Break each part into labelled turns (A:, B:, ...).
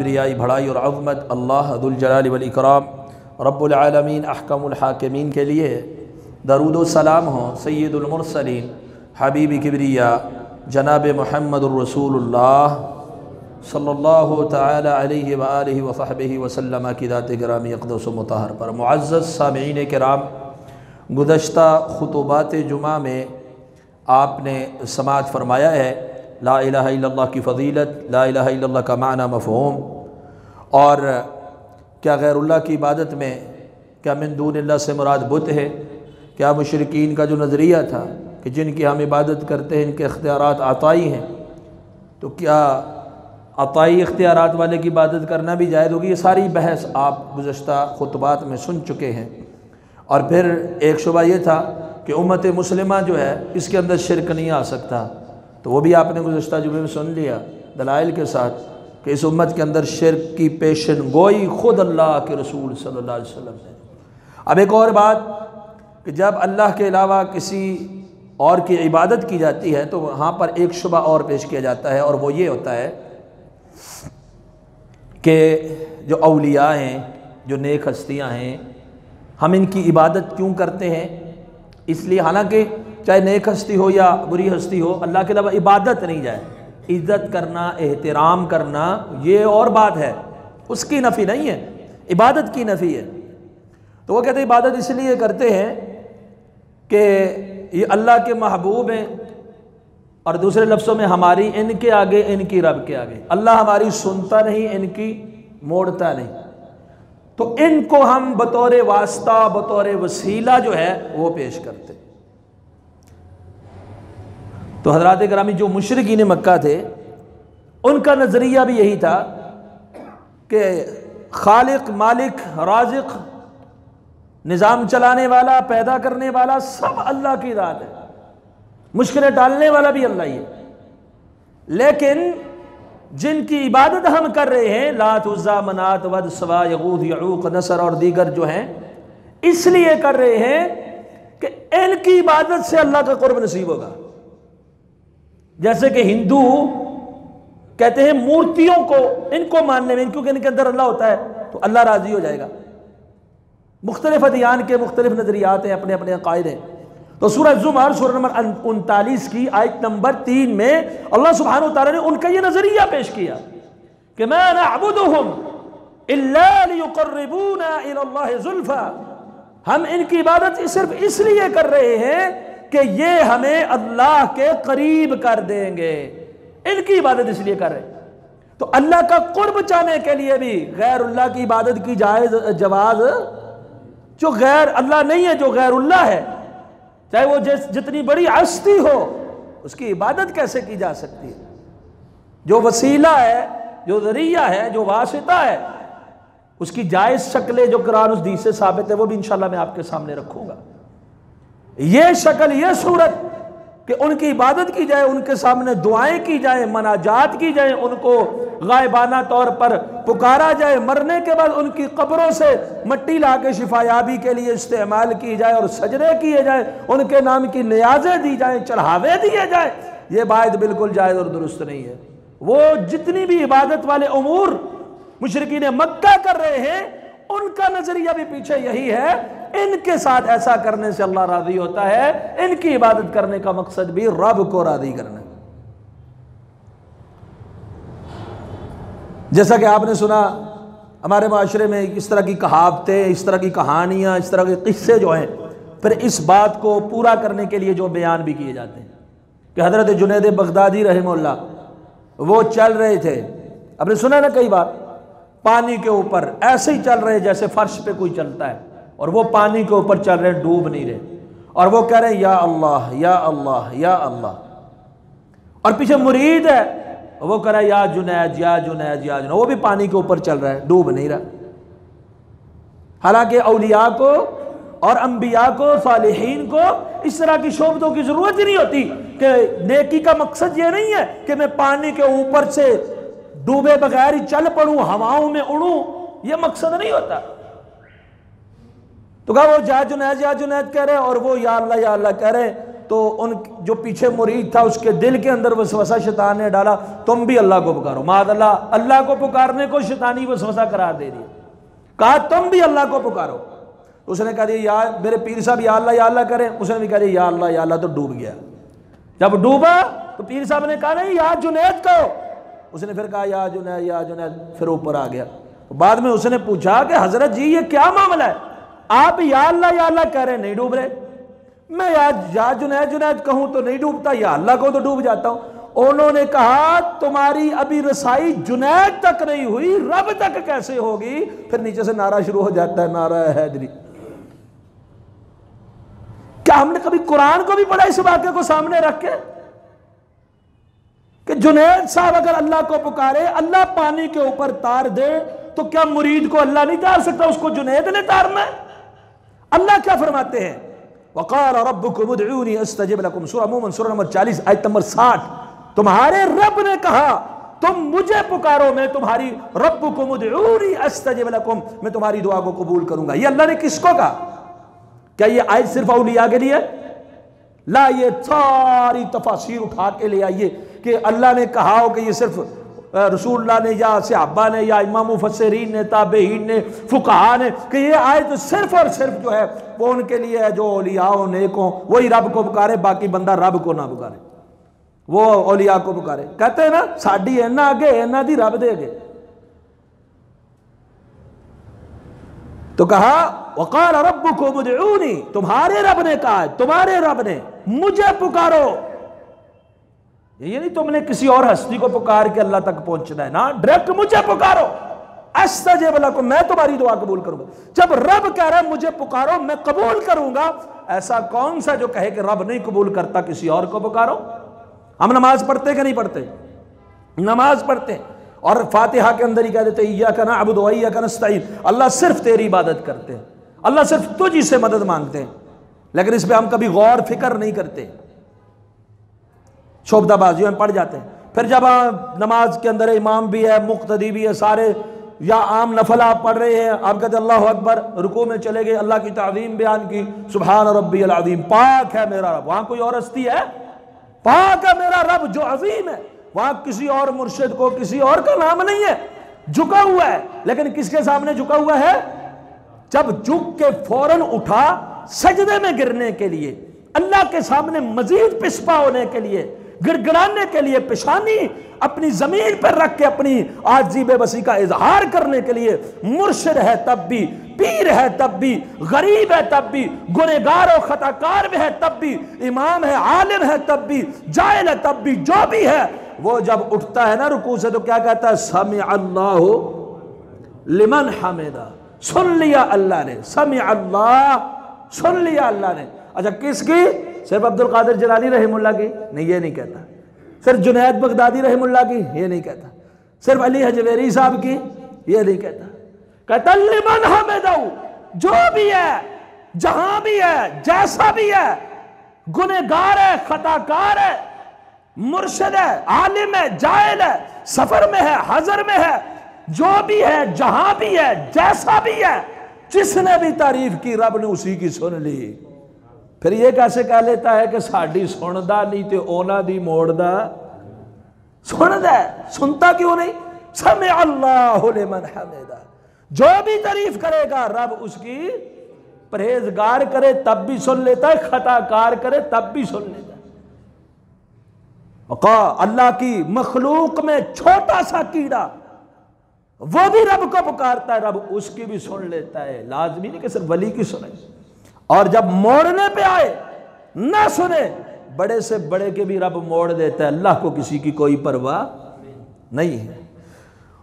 A: रियाई भड़ाई और अज़मत अल्लाह दुल जलाल वल इकराम रब्बुल आलमीन अहकमुल हाकिमीन के लिए दरूद व सलाम हो सय्यदुल मुरसलीन हबीब किबरिया जनाब मुहम्मदुर रसूलुल्लाह सल्लल्लाहु तआला अलैहि व आलिहि व सहबिहि व सल्लम की दात गिरामी अक़दस मुतहहर पर। मुअज़्ज़ज़ सामिईन किराम, गुज़श्ता खुतबात जुमा में आपने समाअत फरमाया है ला इलाहा इल्लल्लाह की फ़ज़ीलत, ला इलाहा इल्लल्लाह का माना मफ़हूम, और क्या गैरुल्लाह की इबादत में क्या मिन दूनिल्लाह से मुराद बुत है। क्या मुशरिकीन का जो नज़रिया था कि जिनकी हम इबादत करते हैं इनके इख्तियारात अताई हैं, तो क्या अताई इख्तियारात वाले की इबादत करना भी जायज़ होगी। ये सारी बहस आप गुज़श्ता खुतबात में सुन चुके हैं। और फिर एक शुबा ये था कि उम्मत मुस्लिमा जो है इसके अंदर शिरक नहीं आ सकता, तो वो भी आपने गुज़श्ता जुमे में सुन लिया दलाइल के साथ कि इस उम्मत के अंदर शिरक की पेशन गोई खुद अल्लाह के रसूल सल्लल्लाहु अलैहि वसल्लम ने। अब एक और बात कि जब अल्लाह के अलावा किसी और की इबादत की जाती है तो वहाँ पर एक शुबा और पेश किया जाता है, और वो ये होता है कि जो औलिया हैं, जो नेक हस्तियाँ हैं, हम इनकी इबादत क्यों करते हैं। इसलिए हालांकि चाहे नेक हस्ती हो या बुरी हस्ती हो, अल्लाह के अलावा इबादत नहीं जाए, इज़्ज़त करना, एहतराम करना ये और बात है, उसकी नफ़ी नहीं है, इबादत की नफ़ी है। तो वो कहते हैं इबादत इसलिए करते हैं कि ये अल्लाह के महबूब हैं, और दूसरे लफ्ज़ों में हमारी इनके आगे, इनकी रब के आगे। अल्लाह हमारी सुनता नहीं, इनकी मोड़ता नहीं, तो इनको हम बतौर वास्ता, बतौर वसीला जो है वो पेश करते। तो हज़रात गिरामी जो मुशरिकीन मक्का थे उनका नज़रिया भी यही था कि खालिक, मालिक, राज़िक, निज़ाम चलाने वाला, पैदा करने वाला सब अल्लाह की ज़ात है, मुश्किलें डालने वाला भी अल्लाह ही है। लेकिन जिनकी इबादत हम कर रहे हैं लात, उज़्ज़ा, मनात, वद, सवा, यगूथ, यऊक, नसर और दीगर जो हैं, इसलिए कर रहे हैं कि इनकी इबादत से अल्लाह का कुर्ब नसीब होगा। जैसे कि हिंदू कहते हैं मूर्तियों को, इनको मानने में, क्योंकि इनके अंदर अल्लाह होता है तो अल्लाह राजी हो जाएगा। मुख्तलिफ अदियान के मुख्तलिफ नजरियात हैं, अपने अपने अकायद हैं। तो सूरह ज़ुमर सूरह नंबर 39 की आयत नंबर 3 में अल्लाह सुब्हानहु व तआला ने उनका ये नजरिया पेश किया कि मा नअबुदुहुम इल्ला लियुक़र्रिबूना इलल्लाहि ज़ुल्फ़ा, हम इनकी इबादत सिर्फ इसलिए कर रहे हैं कि ये हमें अल्लाह के करीब कर देंगे, इनकी इबादत इसलिए कर रहे हैं। तो अल्लाह का कुर्ब चाहने के लिए भी गैरुल्लाह की इबादत की जायज़ जवाज़, जो गैर अल्लाह नहीं है, जो गैरुल्लाह है, चाहे वो जितनी बड़ी हस्ती हो, उसकी इबादत कैसे की जा सकती है। जो वसीला है, जो ज़रिया है, जो वासिता है, उसकी जायज़ शक्लें जो कुरान उस हदीस से साबित है वो भी इंशाअल्लाह मैं आपके सामने रखूँगा। ये शक्ल, ये सूरत कि उनकी इबादत की जाए, उनके सामने दुआएं की जाए, मनाजात की जाए, उनको गायबाना तौर पर पुकारा जाए, मरने के बाद उनकी कब्रों से मट्टी ला के शिफायाबी के लिए इस्तेमाल की जाए और सजदे किए जाए, उनके नाम की नियाज़ें दी जाए, चढ़ावे दिए जाए, ये बात बिल्कुल जायज़ और दुरुस्त नहीं है। वो जितनी भी इबादत वाले उमूर मुशरिकीन मक्का कर रहे हैं, उनका नजरिया भी पीछे यही है, इनके साथ ऐसा करने से अल्लाह राजी होता है, इनकी इबादत करने का मकसद भी रब को राजी करना। जैसा कि आपने सुना हमारे माशरे में इस तरह की कहावतें, इस तरह की कहानियां, इस तरह के किस्से जो हैं, फिर इस बात को पूरा करने के लिए जो बयान भी किए जाते हैं कि हजरत जुनैद बगदादी रहमतुल्लाह वो चल रहे थे, आपने सुना ना कई बार, पानी के ऊपर ऐसे ही चल रहे जैसे फर्श पे कोई चलता है, और वो पानी के ऊपर चल रहे, डूब नहीं रहे, और वो कह रहे हैं या अल्लाह या अल्लाह या अल्लाह, और पीछे मुरीद है वो कह रहा है या जुनैद या जुनैद या जुनैद, वो भी पानी के ऊपर चल रहा है, डूब नहीं रहा। हालांकि औलिया को और अंबिया को, सालिहीन को इस तरह की शोबतों की जरूरत ही नहीं होती कि नेकी का मकसद ये नहीं है कि मैं पानी के ऊपर से डूबे बगैर ही चल पड़ूं, हवाओं में उड़ूं, यह मकसद नहीं होता। तो कहा वो या जुनैद कह रहे और वो या अल्लाह कह रहे, तो उन जो पीछे मुरीद था उसके दिल के अंदर वसवसा शैतान ने डाला, तुम भी अल्लाह को पुकारो। मादअल्लाह, अल्लाह को पुकारने को शैतानी वसवसा करार दे दिया। कहा तुम भी अल्लाह को पुकारो। तो उसने कहा यार मेरे पीर साहब या अल्लाह करें, उसने भी कहा या अल्लाह, तो डूब गया। जब डूबा तो पीर साहब ने कहा नहीं या जुनैद कहो, उसने फिर कहा या जुनैद, फिर ऊपर आ गया। तो बाद में उसने पूछा कि हजरत जी ये क्या मामला है, आप या अल्लाह कह रहे नहीं डूब रहे, मैं या जुनैद कहूं तो नहीं डूबता, या अल्लाह कहूं तो डूब जाता हूं। उन्होंने कहा तुम्हारी अभी रसाई जुनैद तक नहीं हुई, रब तक कैसे होगी। फिर नीचे से नारा शुरू हो जाता है, नारा हैदरी। क्या हमने कभी कुरान को भी पढ़ा इस वाक्य को सामने रख के कि जुनैद साहब अगर अल्लाह को पुकारे, अल्लाह पानी के ऊपर तार दे, तो क्या मुरीद को अल्लाह नहीं तार सकता, उसको जुनैद ने तारना है। अल्लाह क्या फरमाते हैं, वक़ाल रब्बुकुम उदऊनी अस्तजिब लकुम, सूरह मोमिन सूरह नंबर 40 आयत नंबर 60। तुम्हारे रब ने कहा तुम मुझे पुकारो, मैं तुम्हारी रब्बुकुम उदऊनी अस्तजिब लकुम, मैं तुम्हारी दुआ को कबूल करूंगा। ये अल्लाह ने किसको कहा? क्या ये आयत सिर्फ औलिया के लिए? ला, ये सारी तफासीर उठा के ले आइए कि अल्लाह ने कहा हो कि ये सिर्फ रसूलुल्लाह ने या सहाबा ने या इमाम मुफस्सिरीन ने, ताबेईन ने, फुकहा ने, कि ये आयत सिर्फ और सिर्फ जो है वो उनके लिए है जो औलिया हो, नेक हो, वही रब को पुकारे, बाकी बंदा रब को ना पुकारे, वो औलिया को पुकारे। कहते हैं ना साडी इन्ना आगे इन्ना दी रब दे अगे। तो कहा वक़ाल रब्बुकुम उदऊनी, तुम्हारे रब ने कहा, तुम्हारे रब ने मुझे पुकारो। ये नहीं तुमने किसी और हस्ती को पुकार के अल्लाह तक पहुंचना है ना, डायरेक्ट मुझे पुकारो, अस्तजिब लकुम, मैं तुम्हारी दुआ कबूल करूंगा। जब रब कह रहा है मुझे पुकारो मैं कबूल करूंगा, ऐसा कौन सा जो कहे कि रब नहीं कबूल करता किसी और को पुकारो। हम नमाज पढ़ते कि नहीं पढ़ते? नमाज पढ़ते और फातिहा के अंदर ही कह देते इय्याका नअबुदु व इय्याका नस्तईन, अल्लाह सिर्फ तेरी इबादत करते हैं, अल्लाह सिर्फ तुझी से मदद मांगते हैं। लेकिन इस पर हम कभी गौर फिक्र नहीं करते, शोबदाबाजियों में पड़ जाते हैं। फिर जब नमाज के अंदर इमाम भी है, मुक्तदी भी है, सारे या आम नफल आप पढ़ रहे हैं, आप कहते अल्लाह अकबर, रुकू में चले गए, अल्लाह की ताज़ीम बयान की, सुभान रब्बियल अज़ीम, पाक है मेरा रब। वहां कोई और हस्ती है? पाक है मेरा रब जो अजीम है। वहां किसी और मुर्शिद को, किसी और का नाम नहीं है, झुका हुआ है। लेकिन किसके सामने झुका हुआ है? जब झुक के फौरन उठा सजदे में गिरने के लिए, अल्लाह के सामने मजीद पिसपा होने के लिए, गिड़गिड़ाने के लिए, पेशानी अपनी जमीन पर रख के अपनी आजिज़ी बेबसी का इजहार करने के लिए, मुर्शिद है तब भी, पीर है तब भी, गरीब है तब भी, गुनहगार और खताकार भी है तब भी, इमाम है, आलिम है तब भी, जाहिल है तब भी, जो भी है वो जब उठता है ना रुकू से तो क्या कहता है? समी अल्लाहु लिमन हमिदा, सुन लिया अल्लाह ने, समी अल्लाह, सुन लिया अल्लाह ने। अच्छा किसकी? सिर्फ अब्दुल कादिर जिलानी रहमुल्लाह की? नहीं, ये नहीं कहता। सिर्फ जुनैद बगदादी रहमुल्लाह की? ये नहीं कहता। सिर्फ अली हजवेरी साहब की? ये नहीं कहता। कहता लिमन हमिदहु, जो भी है, जहां भी है, जैसा भी है, गुनहगार है, खताकार है, मुर्शिद है, आलिम है, जाहिल है, सफर में है, हजर में है, जो भी है, जहां भी है, जैसा भी है, जिसने भी तारीफ की रब ने उसी की सुन ली। फिर ये कैसे कह लेता है कि साड़ी सुनदा नहीं ते ओना दी मोड़दा? सुनदा है, सुनता क्यों नहीं? समी अल्लाहु लिमन हमिदा, जो भी तारीफ करेगा रब उसकी, परहेजगार करे तब भी सुन लेता है, खताकार करे तब भी सुन लेता है। अल्लाह की मखलूक में छोटा सा कीड़ा वो भी रब को पुकारता है, रब उसकी भी सुन लेता है। लाजमी नहीं कि सिर्फ वली की सुने, और जब मोड़ने पे आए ना सुने, बड़े से बड़े के भी रब मोड़ देता है। अल्लाह को किसी की कोई परवाह नहीं है।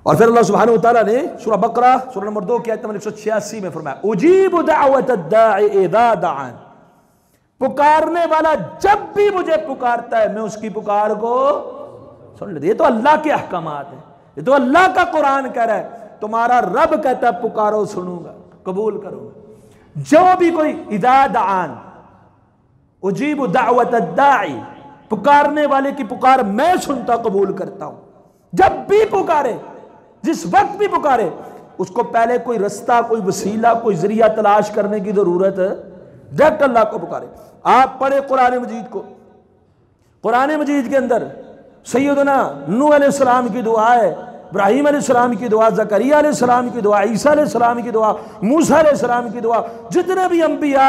A: और फिर अल्लाह सुब्हानहू व तआला ने सूरह बकरा सूरह नंबर 2 की आयत नंबर 186 में फरमाया उजीबु दाअवत दाई इज़ा दाअन, पुकारने वाला जब भी मुझे पुकारता है मैं उसकी पुकार को सुन लेता। ये तो अल्लाह के अहकामात है, ये तो अल्लाह का कुरान कह रहा है। तुम्हारा रब कहता है पुकारो सुनूंगा, कबूल करूंगा। जो भी कोई इज़ा दाअन, उजीबु दाअवत दाई, पुकारने वाले की पुकार मैं सुनता कबूल करता हूं। जब भी पुकारे, जिस वक्त भी पुकारे, उसको पहले कोई रास्ता, कोई वसीला, कोई जरिया तलाश करने की जरूरत डायरेक्ट अल्लाह को पुकारे। आप पढ़े कुरान मजीद को, कुरान मजीद के अंदर सैयदना नूह अलैहिस्सलाम की दुआ है, इब्राहीम अलैहिस्सलाम की दुआ, ज़करिया अलैहिस्सलाम की दुआ, ईसा अलैहिस्सलाम की दुआ, मूसा अलैहिस्सलाम की दुआ, जितने भी अंबिया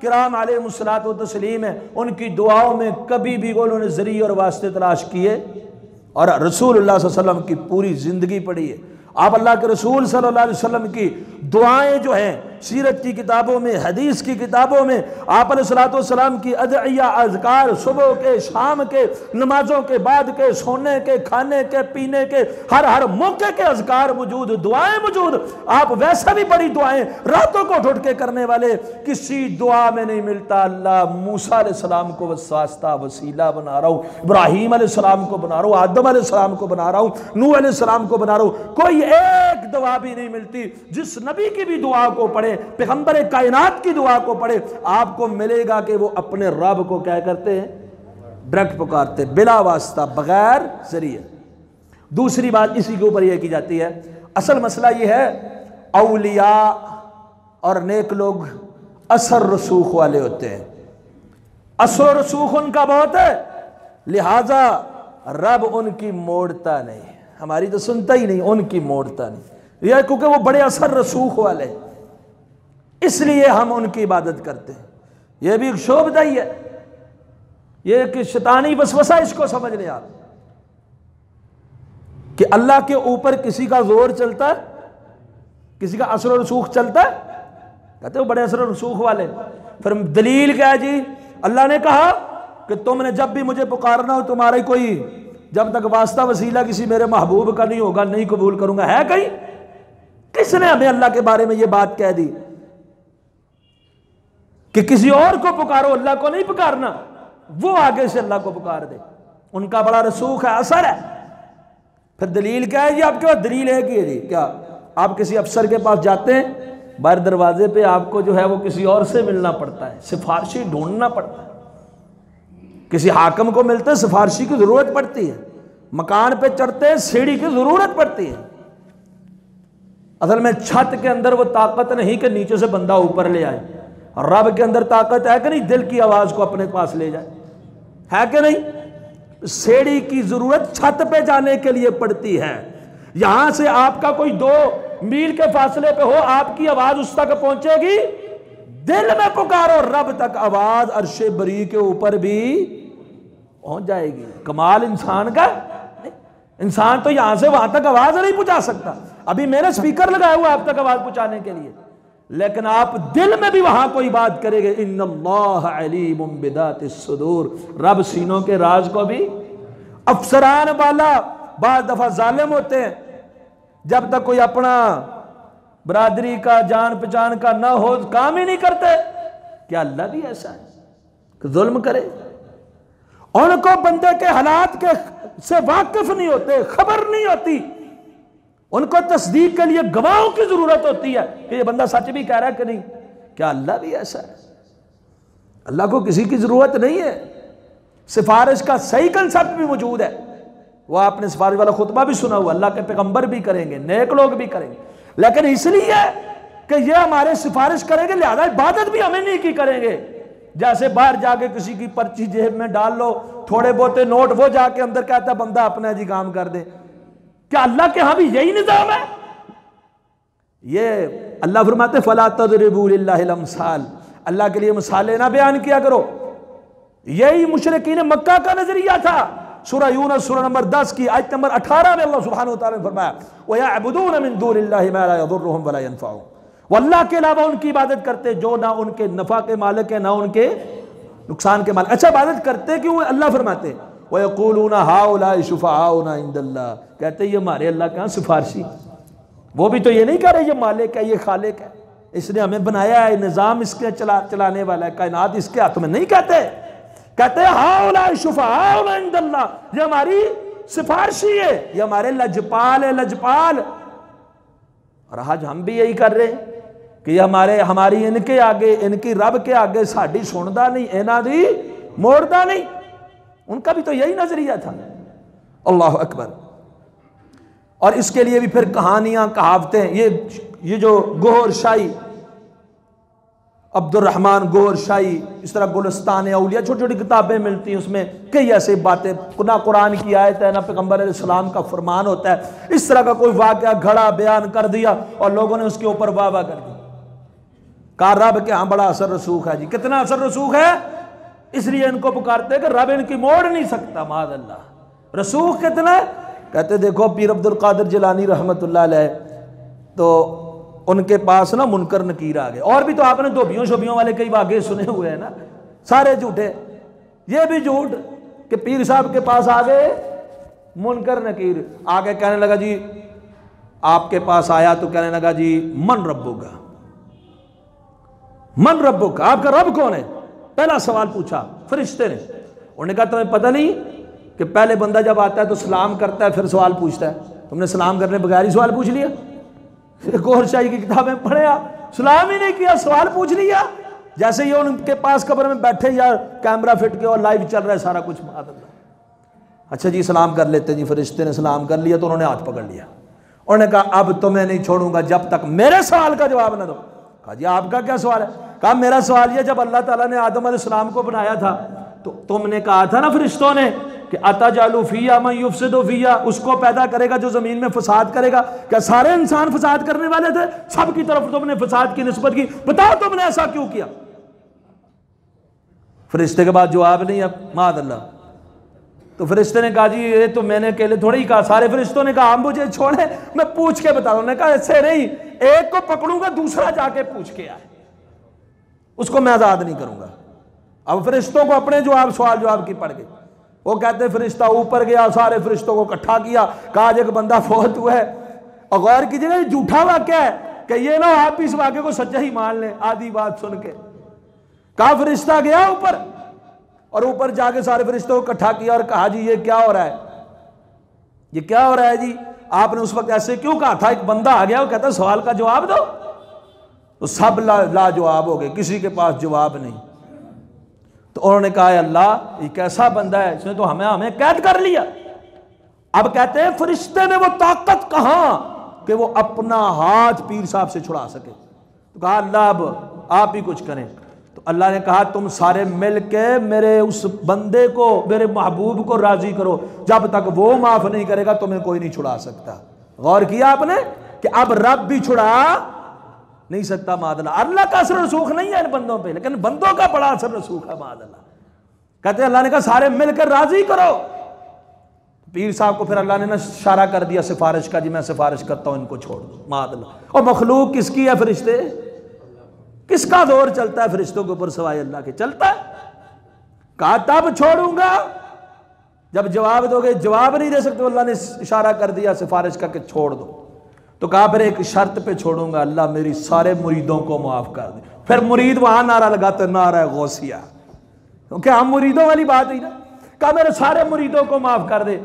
A: किराम अलैहिमुस्सलात व तस्लीम है, उनकी दुआओं में कभी भी उन्होंने ज़रिए और वास्ते तलाश किए और रसूलुल्लाह सल्लल्लाहु अलैहि वसल्लम की पूरी ज़िंदगी पढ़ी है। आप अल्लाह के रसूल सल्लल्लाहु अलैहि वसल्लम की दुआएं जो हैं सीरत की किताबों में, हदीस की किताबों में, आप अलैहिस्सलाम की अदइया अज़कार सुबह के, शाम के, नमाजों के बाद के, सोने के, खाने के, पीने के, हर हर मौके के अज़कार मौजूद, दुआएं मौजूद। आप वैसा भी बड़ी दुआएं रातों को उठ के करने वाले, किसी दुआ में नहीं मिलता अल्लाह मूसा अलैहिस्सलाम को वास्ता वसीला बना रहा हूँ, इब्राहीम अलैहिस्सलाम को बना रहा हूँ, आदम अलैहिस्सलाम को बना रहा हूँ, नूह अलैहिस्सलाम को बना रहा हूँ। कोई एक दुआ भी नहीं मिलती जिस नबी की भी दुआ को पढ़े, पैगंबर कायनात की दुआ को पढ़े, आपको मिलेगा कि वो अपने रब को क्या करते हैं, डायरेक्ट पुकारते, बिला वास्ता, बगैर जरिए। दूसरी बात इसी के ऊपर यह की जाती है, असल मसला यह है औलिया और नेक लोग असर रसूख वाले होते हैं, असर रसूख उनका बहुत है, लिहाजा रब उनकी मोड़ता नहीं, हमारी तो सुनता ही नहीं, उनकी मोड़ता नहीं, यह क्योंकि वो बड़े असर रसूख वाले, इसलिए हम उनकी इबादत करते हैं। यह भी एक शोभा ही है, यह कि शैतानी वसवसा, इसको समझ लें आप कि अल्लाह के ऊपर किसी का जोर चलता है, किसी का असर रसूख चलता है, कहते हो बड़े असर रसूख वाले। फिर दलील क्या है जी, अल्लाह ने कहा कि तुमने जब भी मुझे पुकारना हो, तुम्हारे कोई जब तक वास्ता वसीला किसी मेरे महबूब का नहीं होगा नहीं कबूल करूंगा। है कहीं? किसने हमें अल्लाह के बारे में यह बात कह दी कि किसी और को पुकारो, अल्लाह को नहीं पुकारना, वो आगे से अल्लाह को पुकार दे, उनका बड़ा रसूख है, असर है। फिर दलील क्या है जी आपके पास? दलील है कि जी क्या आप किसी अफसर के पास जाते हैं, बाहर दरवाजे पे आपको जो है वो किसी और से मिलना पड़ता है, सिफारशी ढूंढना पड़ता है, किसी हाकिम को मिलते सिफारशी की जरूरत पड़ती है, मकान पे चढ़ते सीढ़ी की जरूरत पड़ती है। असल में छत के अंदर वो ताकत नहीं कि नीचे से बंदा ऊपर ले आए, रब के अंदर ताकत है कि नहीं दिल की आवाज को अपने पास ले जाए, है कि नहीं? सीढ़ी की जरूरत छत पे जाने के लिए पड़ती है। यहां से आपका कोई 2 मील के फासले पे हो, आपकी आवाज उस तक पहुंचेगी, दिल में पुकारो रब तक आवाज अर्शे बरी के ऊपर भी पहुंच जाएगी। कमाल इंसान का, इंसान तो यहां से वहां तक आवाज नहीं पहुंचा सकता। अभी मेरे स्पीकर लगाया हुआ आप तक आवाज पहुंचाने के लिए, लेकिन आप दिल में भी वहां कोई बात करेंगे। इन्नल्लाह अलीमुम बिदातिस सुदूर, रब सीनों के राज को भी। अफसरान वाला बाद दफा जालिम होते हैं, जब तक कोई अपना बरादरी का जान पहचान का ना हो काम ही नहीं करते। क्या अल्लाह भी ऐसा है कि जुल्म करे? उनको बंदे के हालात के से वाकिफ नहीं होते, खबर नहीं होती, उनको तस्दीक के लिए गवाहों की जरूरत होती है कि ये बंदा सच भी कह रहा है कि नहीं। क्या अल्लाह भी ऐसा है? अल्लाह को किसी की जरूरत नहीं है। सिफारिश का सही कंसेप्ट भी मौजूद है, वह आपने सिफारिश वाला खुतबा भी सुना हुआ, अल्लाह के पैगंबर भी करेंगे, नेक लोग भी करेंगे, लेकिन इसलिए कि ये हमारे सिफारिश करेंगे लिहाजा इबादत भी हमें नहीं की करेंगे। जैसे बाहर जाके किसी की पर्ची जेब में डाल लो, थोड़े बहुते नोट, वो जाके अंदर कहता बंदा अपना जी काम कर दे। क्या अल्लाह के यहां भी यही निजाम है? ये अल्लाह फरमाते फला तदरिबू लिल्लाहिल अमसाल, अल्लाह के लिए मिसालें ना बयान किया करो। यही मुशरिकीन मक्का का नजरिया था। सूरह यूनुस सूरह नंबर 10 की आयत नंबर 18 में अल्लाह सुब्हानहू व तआला ने फरमाया वयअबुदून मिन दूनिल्लाहि मा ला यदुर्रुहुम व ला यनफअहुम, वो अल्लाह के अलावा उनकी इबादत करते जो ना उनके नफा के मालिक है ना उनके नुकसान के मालिक। अच्छा, इबादत करते क्यों? अल्लाह फरमाते वयक़ूलूना हाउलाइ शुफ़ाआउना इंदल्लाह, कहते ये हमारे अल्लाह के यहाँ सिफारशी। वो भी तो ये नहीं कह रहे ये मालिक है, ये खालिक है, इसने हमें बनाया है, निज़ाम इसके चलाने वाला है, कायनात इसके हाथ में नहीं कहते। कहते हैं हाउलाइ शुफ़ाआउना इंदल्लाह, ये हमारी सिफारशी है, ये हमारे लजपाल है, लजपाल। और आज हम भी यही कर रहे हैं कि ये हमारी इनके आगे, इनकी रब के आगे साड़ी सुनता नहीं, इन्हां दी मोड़ता नहीं। उनका भी तो यही नजरिया था। अल्लाह अकबर। और इसके लिए भी फिर कहानियां, कहावतें, ये जो गोहर शाही अब्दुर्रहमान गोर शाही, इस तरह गुलिस्तान औलिया, छोटी छोटी किताबें मिलती हैं, उसमें कई ऐसी बातें, ना कुरान की आयत है ना पैगंबर अलैहिस्सलाम का फरमान होता है। इस तरह का कोई वाक़या घड़ा बयान कर दिया और लोगों ने उसके ऊपर वाह वाह कर दी, कहा रब के यहाँ बड़ा असर रसूख है जी। कितना असर रसूख है, इसलिए इनको पुकारते हैं कि रब इनकी मोड़ नहीं सकता। माज़अल्लाह रसूख कितना है, कहते देखो पीर अब्दुल कादिर जिलानी रहमतुल्लाह अलैह, तो उनके पास ना मुनकर नकीर आ गए। और भी तो आपने धोबियों शोबियों वाले कई वाक़े सुने हुए हैं ना, सारे झूठे। ये भी झूठ कि पीर साहब के पास आ गए मुनकर नकीर, आगे कहने लगा जी, आपके पास आया तो कहने लगा जी मन रब्बुका, मन रब्बुका, आपका रब कौन है? पहला सवाल पूछा फरिश्ते ने। उन्होंने कहा तुम्हें पता नहीं कि पहले बंदा जब आता है तो सलाम करता है फिर सवाल पूछता है, तुमने सलाम करने बगैर ही सवाल पूछ लिया? गौर शाही की किताबें पढ़े आप, सलाम ही नहीं किया सवाल पूछ लिया। जैसे ये उनके पास कब्र में बैठे यार, कैमरा फिट के और लाइव चल रहा है सारा कुछ। अच्छा जी सलाम कर लेते जी। फरिश्ते ने सलाम कर लिया तो उन्होंने हाथ पकड़ लिया, उन्होंने कहा अब तो मैं नहीं छोड़ूंगा जब तक मेरे सवाल का जवाब ना दो। कहा जी आपका क्या सवाल है? कहा मेरा सवाल यह, जब अल्लाह ताला ने आदम अलैहिस्सलाम को बनाया था तो तुमने कहा था ना फरिश्तों ने कि अताजालू फिया मन युफसिदु फिया, उसको पैदा करेगा जो जमीन में फसाद करेगा। क्या सारे इंसान फसाद करने वाले थे? सब की तरफ तुमने फसाद की निस्बत की, बताओ तुमने ऐसा क्यों किया? फरिश्ते के बाद जवाब नहीं। अब मादअल्लाह, तो फरिश्ते ने कहा जी ये तो मैंने अकेले थोड़ी ही कहा, सारे फरिश्तों ने कहा हम मुझे छोड़े मैं पूछ के बता रहा हूं। उन्होंने कहा ऐसे नहीं, एक को पकड़ूंगा दूसरा जाके पूछ के आए, उसको मैं आजाद नहीं करूंगा। अब फरिश्तों को अपने जवाब सवाल जवाब की पड़ गई। वो कहते फरिश्ता ऊपर गया, सारे फरिश्तों को इकट्ठा किया, कहा एक बंदा फौत हुआ है। और गौर कीजिएगा झूठा वाक्य है कि ये ना आप इस वाक्य को सच्चा ही मान लें। आधी बात सुन के कहा फरिश्ता गया ऊपर, और ऊपर जाके सारे फरिश्तों को इकट्ठा किया और कहा जी ये क्या हो रहा है, ये क्या हो रहा है जी? आपने उस वक्त ऐसे क्यों कहा था? एक बंदा आ गया, वो कहता सवाल का जवाब दो, तो सब लाजवाब हो गए, किसी के पास जवाब नहीं। तो उन्होंने कहा अल्लाह ये कैसा बंदा है, इसने तो हमें कैद कर लिया। अब कहते हैं फरिश्ते में वो ताकत कहां कि वो अपना हाथ पीर साहब से छुड़ा सके। तो कहा अल्लाह अब आप ही कुछ करें। तो अल्लाह ने कहा तुम सारे मिल के मेरे उस बंदे को, मेरे महबूब को राजी करो, जब तक वो माफ नहीं करेगा तुम्हें कोई नहीं छुड़ा सकता। गौर किया आपने कि अब रब भी छुड़ा नहीं सकता। मादअल्लाह, अल्लाह का असर रसूख नहीं है इन बंदों पे, लेकिन बंदों का बड़ा असर रसूख है। मादअल्लाह, कहते अल्लाह ने कहा सारे मिलकर राजी करो। पीर साहब को फिर अल्लाह ने ना इशारा कर दिया सिफारिश का, जी मैं सिफारिश करता हूं इनको छोड़ दो। मादअल्लाह, और मखलूक किसकी है? फरिश्ते। किसका दौर चलता है फरिश्तों के ऊपर सवाए अल्लाह के? चलता है। कहा तब छोड़ूंगा जब जवाब दोगे। जवाब नहीं दे सकते, अल्लाह ने इशारा कर दिया सिफारिश का कि छोड़ दो। तो कहा फिर एक शर्त पे छोड़ूंगा, अल्लाह मेरी सारे मुरीदों को माफ कर दे। फिर मुरीद वहां नारा लगाते, नारा गौसिया, क्योंकि हम मुरीदों वाली बात ही ना। कहा मेरे सारे मुरीदों को माफ कर दे।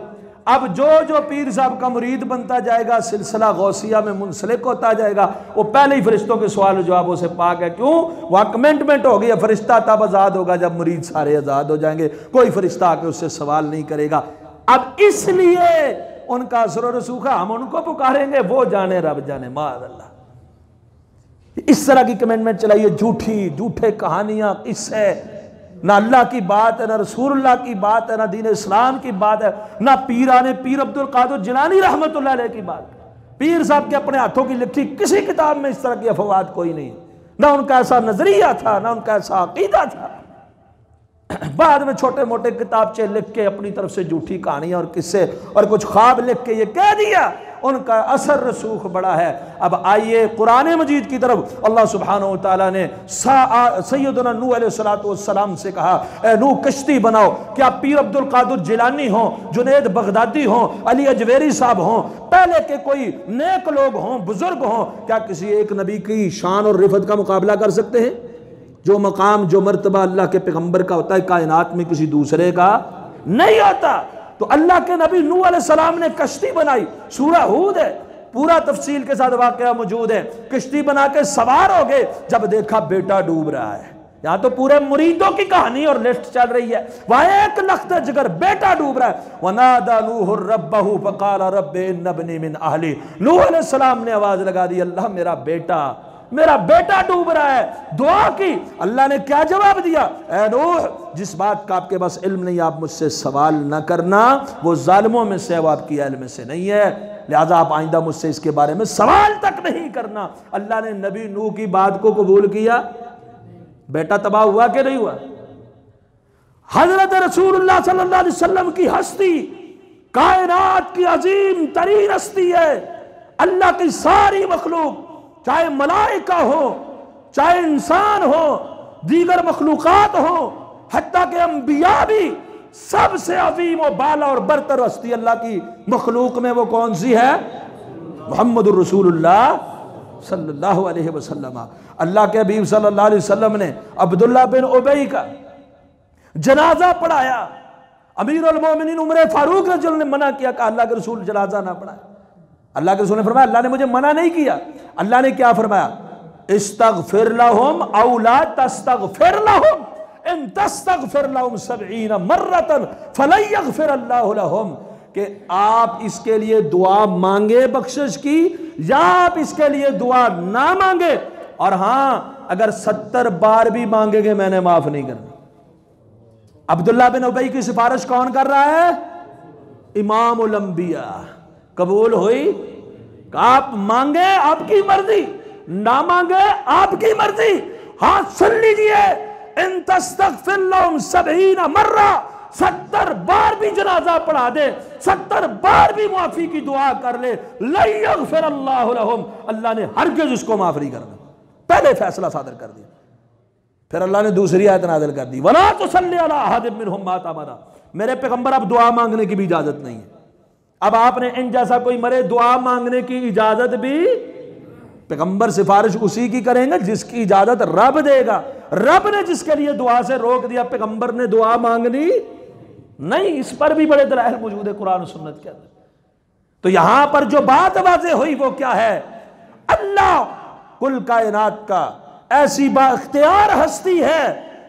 A: अब जो जो पीर साहब का मुरीद बनता जाएगा, सिलसिला गौसिया में मुंसलिक होता जाएगा, वो पहले ही फरिश्तों के सवाल जवाबों से पाक है। क्यों? वह कमेंटमेंट हो गई है, फरिश्ता तब आजाद होगा जब मुरीद सारे आजाद हो जाएंगे, कोई फरिश्ता आके उससे सवाल नहीं करेगा। अब इसलिए उनका असर रसूखा, हम उनको पुकारेंगे, वो जाने रब जाने। माअल्लाह, इस तरह की कमेंटमेंट चलाइए, झूठी झूठे कहानियां, इससे ना अल्लाह की बात है, ना रसूलुल्लाह की बात है, ना दीन इस्लाम की बात है, ना पीर अब्दुल कादिर जिलानी रहमतुल्लाह अलैह की बात। पीर साहब के अपने हाथों की लिखी किसी किताब में इस तरह की अफवाद कोई नहीं, ना उनका ऐसा नजरिया था, ना उनका ऐसा अकीदा था। बाद में छोटे मोटे किताबचे लिख के अपनी तरफ से झूठी कहानियां और किस्से और कुछ ख्वाब लिख के ये कह दिया, उनका असर रसूख बड़ा है। अब आइए कुरान मजीद की तरफ। अल्लाह सुब्हानहू व तआला ने सैयदना नूह अलैहिस्सलाम से कहा, ए नूह कश्ती बनाओ। क्या पीर अब्दुल कादिर जिलानी हो, जुनैद बगदादी हो, अली अजवेरी साहब हो, पहले के कोई नेक लोग हों, बुजुर्ग हों, क्या किसी एक नबी की शान और रिफत का मुकाबला कर सकते हैं? जो मकाम जो मर्तबा अल्लाह के पैगंबर का होता है, कायनात में किसी दूसरे का नहीं होता। तो अल्लाह के नबी नूह अलैहिस्सलाम ने कश्ती बनाई, सूरह हूद है, पूरा तफसील के साथ वाकया मौजूद है। कश्ती बना के सवार हो गए, जब देखा बेटा डूब रहा है। यहां तो पूरे मुरीदों की कहानी और लिस्ट चल रही है, वहां एक लख्त जिगर बेटा डूब रहा है। वनादा नूह रब्बहू फकाल रब्बे इन्नबनी मिन अहली। नूह अलैहिस्सलाम ने आवाज लगा दी, अल्लाह मेरा बेटा मेरा बेटा डूब रहा है, दुआ की। अल्लाह ने क्या जवाब दिया? ऐ नूह, जिस बात का आपके पास इल्म नहीं आप मुझसे सवाल न करना, वो जालिमों में से, वो आपकी इल्म में से नहीं है, लिहाजा आप आइंदा मुझसे इसके बारे में सवाल तक नहीं करना। अल्लाह ने नबी नूह की बात को कबूल किया। बेटा तबाह हुआ कि नहीं हुआ? हजरत रसूलुल्लाह सल्लल्लाहु अलैहि वसल्लम की हस्ती कायनात की अजीम तरीन हस्ती है। अल्लाह की सारी मखलूक, चाहे मलाइका हो, चाहे इंसान हो, दीगर मखलूकात हो, हत्ता के अंबिया भी, सबसे अजीम और बाला और बरतर हस्ती अल्लाह की मखलूक में वो कौन सी है? मुहम्मदुर रसूलुल्लाह सल्लल्लाहु अलैहि वसल्लम। अल्लाह के हबीब सल्लल्लाहु अलैहि वसल्लम ने अब्दुल्लाह बिन उबई का जनाजा पढ़ाया। अमीरुल मोमिनीन उमर फारूक रज़ियल्लाहु ने मना किया, कहा अल्लाह के रसूल जनाजा ना पढ़ाए। अल्लाह के रसूल ने फरमाया, अल्लाह ने मुझे मना नहीं किया। अल्लाह ने क्या फरमाया? इस्तगफिर लहुम औ ला तस्तगफिर लहुम इन तस्तगफिर लहुम 70 मर्रतन फलन यगफिर अल्लाहु लहुम, कि आप इसके लिए दुआ मांगे बख्शिश की, या आप इसके लिए दुआ ना मांगे, और हां अगर 70 बार भी मांगेंगे मैंने माफ नहीं करना। अब्दुल्ला बिन उबई की सिफारिश कौन कर रहा है? इमामुल अंबिया। कबूल हुई? आप मांगे आपकी मर्जी, ना मांगे आपकी मर्जी। हाथ सुन लीजिए, इन तस्तगफिर लहुम 70 मर्रा, 70 बार भी जनाजा पढ़ा दे, 70 बार भी माफी की दुआ कर ले, ला यगफिर अल्लाहु लहुम, अल्लाह ने हरगिज़ उसको माफ नहीं करना। पहले फैसला सादर कर दिया। फिर अल्लाह ने दूसरी आयत नाज़िल कर दी, वला तुसल्ली अला अहदिन मिनहुम मात अबदा, मेरे पैगंबर अब दुआ मांगने की भी इजाजत नहीं है। अब आपने इन जैसा कोई मरे, दुआ मांगने की इजाजत भी पैगंबर सिफारिश उसी की करेंगे जिसकी इजाजत रब देगा। रब ने जिसके लिए दुआ से रोक दिया, पैगंबर ने दुआ मांगनी नहीं। इस पर भी बड़े दलाइल मौजूद है कुरान और सुन्नत के अंदर। तो यहां पर जो बात वाज़ेह हुई वो क्या है? अल्लाह कुल कायनात का ऐसी बाख्तियार हस्ती है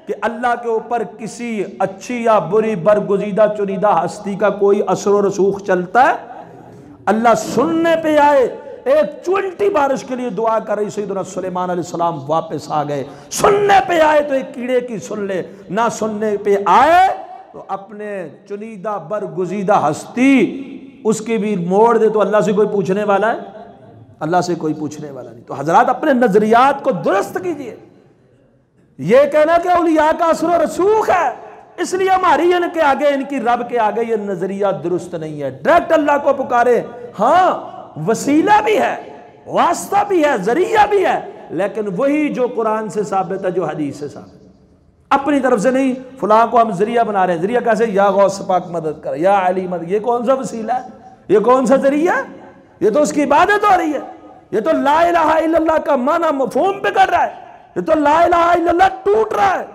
A: कि अल्लाह के ऊपर किसी अच्छी या बुरी बरगुजीदा चुनीदा हस्ती का कोई असर और रसूख चलता है? अल्लाह सुनने पे आए, एक चुलटी बारिश के लिए दुआ कर रही सैयदना सुलेमान अलैहिस्सलाम वापस आ गए। सुनने पे आए तो एक कीड़े की सुन ले, ना सुनने पे आए तो अपने चुनीदा बरगुजीदा हस्ती उसकी भी मोड़ दे, तो अल्लाह से कोई पूछने वाला है? अल्लाह से कोई पूछने वाला नहीं। तो हजरात अपने नजरियात को दुरुस्त कीजिए। यह कहना कि औलिया का असर और रसूख है इसलिए हमारी इनके आगे, इनकी रब के आगे ये नजरिया दुरुस्त नहीं है। डायरेक्ट अल्लाह को पुकारे, हाँ वसीला भी है, वास्ता भी है, जरिया भी है, लेकिन वही जो कुरान से साबित है, जो हदीस से साबित है। अपनी तरफ से नहीं, फलां को हम जरिया बना रहे हैं। जरिया कैसे? या गौस पाक मदद कर, या अली मदद। ये कौन सा वसीला है? ये कौन सा जरिया? ये तो उसकी इबादत हो रही है। ये तो ला इलाहा इल्लल्लाह का माना मफहूम पे कर रहा है। ये तो ला इलाहा इल्लल्लाह टूट रहा है।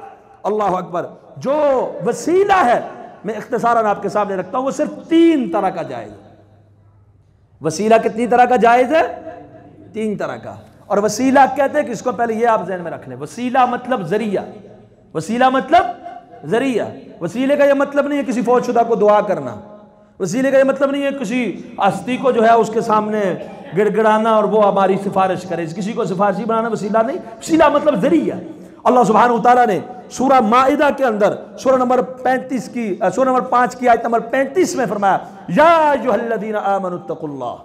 A: अल्लाह अकबर। जो वसीला है, मैं इख्तिसारन आपके सामने रखता हूं, वो सिर्फ 3 तरह का जायज है। वसीला कितनी तरह का जायज है? 3 तरह का। और वसीला कहते हैं कि इसको पहले ये आप ज़हन में रख लें, वसीला मतलब जरिया। वसीला मतलब जरिया। वसीले का ये मतलब नहीं है किसी फौजशुदा को दुआ करना। वसीले का ये मतलब नहीं है किसी हस्ती को जो है उसके सामने गिड़गिड़ाना और वो हमारी सिफारिश करे। किसी को सिफारिशी बनाना वसीला नहीं। वसीला मतलब जरिया। अल्लाह सुब्हानहू व तआला ने सूरह माइदा के अंदर सूरह नंबर 5 की आयत नंबर 35 में फरमाया, या अय्युहल्लज़ीना आमनुत्तकुल्लाह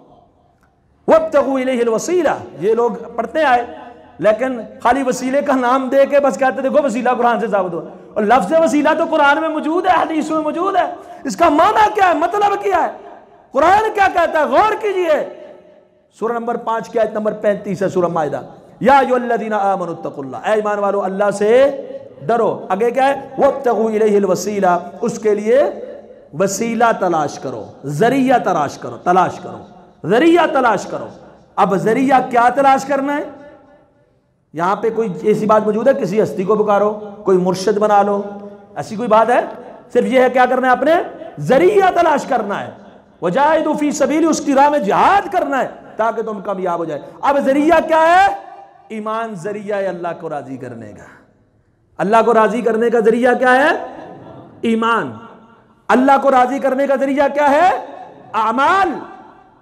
A: वब्तगू इलैहिल वसीला। ये लोग पढ़ते आए लेकिन खाली वसीले का नाम दे के बस कहते देखो वसीला कुरान से साबित हो। और लफ्ज़ वसीला तो कुरान में मौजूद है, हदीस में मौजूद है। इसका माना क्या है, मतलब क्या है, कुरान क्या कहता है, गौर कीजिए। सूरह नंबर 5 की आयत नंबर 35 है सूरह माइदा, या अय्युहल्लज़ीना आमनुत्तकुल्लाह, ऐ ईमान वालों अल्लाह से डरो। आगे क्या है, वब्तगू इलैहिल वसीला, उसके लिए वसीला तलाश करो, जरिया तलाश करो, जरिया तलाश करो। अब जरिया क्या तलाश करना है? यहां पे कोई ऐसी बात मौजूद है किसी हस्ती को पुकारो, कोई मुर्शिद बना लो, ऐसी कोई बात है? सिर्फ यह है क्या करना है, अपने जरिया तलाश करना है। वजाहिदू फी सबीली, उसकी राह में जिहाद करना है ताकि तुम कामयाब हो जाए। अब जरिया क्या है? ईमान जरिया है अल्लाह को राजी करने का। अल्लाह को राजी करने का जरिया क्या है? ईमान। अल्लाह को राजी करने का जरिया क्या है? अमाल।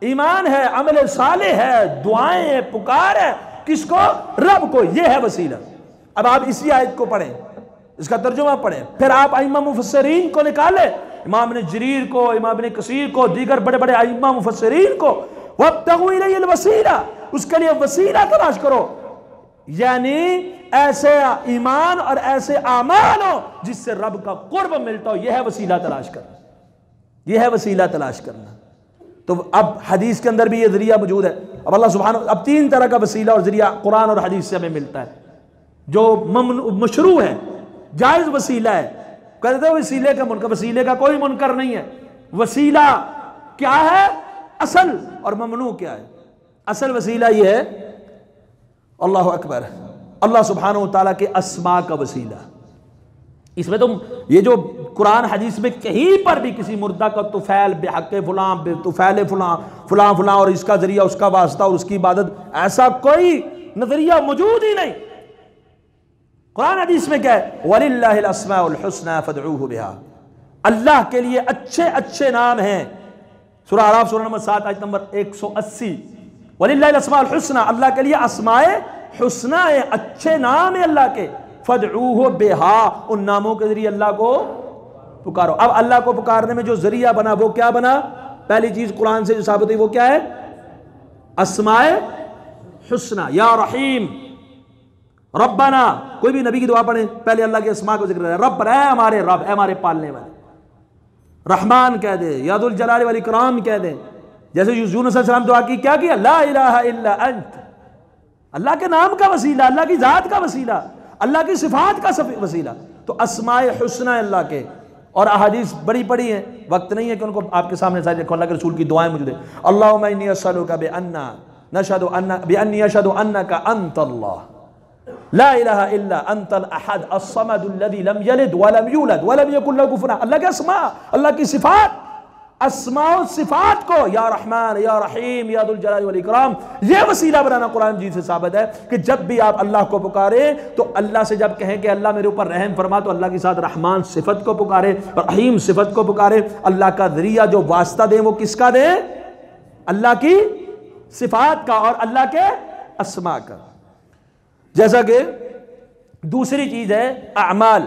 A: ईमान है, अमल साले है, दुआएं है, पुकार है, किसको? रब को। यह है वसीला। अब आप इसी आयत को पढ़ें, इसका तर्जुमा पढ़ें, फिर आप अइम्मा मुफस्सिरीन को निकाले, इमाम इब्न जरीर को, इमाम इब्न कसीर को, दीगर बड़े बड़े अइम्मा मुफस्सिरीन को, वब्तगू इलैहिल वसीला, उसके लिए वसीला तलाश करो, यानी ऐसे ईमान और ऐसे आमाल हो जिससे रब का कुर्ब मिलता हो। यह है वसीला तलाश करना, यह है वसीला तलाश करना। तो अब हदीस के अंदर भी यह जरिया मौजूद है। अब अल्लाह सुब्हानहू, अब 3 तरह का वसीला और जरिया कुरान और हदीस से हमें मिलता है, जो मशरू है, जायज वसीला है। कहते हैं वसीले का मुनकर, वसीले का कोई मुनकर नहीं है। वसीला क्या है असल, और ममनू क्या है? असल वसीला यह है, अल्लाह अकबर, अल्लाह सुब्हानहू तआला के अस्मा का वसीला। इसमें तो ये जो कुरान हदीस में कहीं पर भी किसी मुर्दा का तुफैल बेहक़ फलां, तुफैल फलां फलां फलां और इसका जरिया उसका वास्ता और उसकी इबादत, ऐसा कोई नजरिया मौजूद ही नहीं। कुरान हदीस में क्या है? वलिल्लाहिल अस्माउल हुस्ना फदऊहु बिहा, अल्लाह के लिए अच्छे अच्छे नाम हैं। सूरह आराफ सूरह नंबर 7 आयत नंबर 180, वलिल्लाहिल अस्माउल हुस्ना, अल्लाह के लिए अस्माए हुस्ना है, अच्छे नाम है अल्लाह के। फदऊहु बिहा, उन नामों के जरिए अल्लाह को पुकारो। अब अल्लाह को पुकारने में जो जरिया बना वो क्या बना? पहली चीज कुरान से जो साबित हुई वो क्या है? अस्माए हुस्ना, या रहीम रब्बना। कोई भी नबी की दुआ पढ़े पहले अल्लाह के अस्मा को जिक्र है, रब है हमारे रब, है हमारे पालने वाले। रहमान कह दे, यादुल जलाल वल इकराम कह दे। जैसे यूनुस अलैहिस्सलाम दुआ की, क्या किया? ला इलाहा इल्ला अंत, अल्लाह के नाम का वसीला, अल्लाह की जात का वसीला, अल्लाह की सिफात का वसीला। तो अस्माए हुस्ना अल्लाह के, और अहादीस बड़ी पड़ी है, वक्त नहीं है कि उनको आपके सामने साथ रखो। अल्लाह के रसूल की दुआएं मौजूद है। अल्लाहुम्मा इन्नी अस्अलुका बिअन्ना नशहदु अन्ना बिअन्नी अशहदु अन्नका अंतल्लाह ला इलाहा इल्ला अंतल अहद अस्समदुल्लज़ी लम यलिद वलम यूलद वलम यकुल लहू कुफुवन अहद। अल्लाह के अस्मा, अल्लाह की सिफात, अस्मा और सिफात को या रहमान या रहीम या दुल जलाल वल इकराम, ये वसीला बनाना कुरान जी से साबित है कि जब भी आप अल्लाह को पुकारे तो अल्लाह से जब कहें कि अल्लाह मेरे ऊपर रहम फरमा, तो अल्लाह के साथ रहमान सिफत को पुकारे, रहीम सिफत को पुकारे। अल्लाह का जरिया जो वास्ता दें वो किसका दें? अल्लाह की सिफात का और अल्लाह के अस्मा का। जैसा कि दूसरी चीज है अमाल,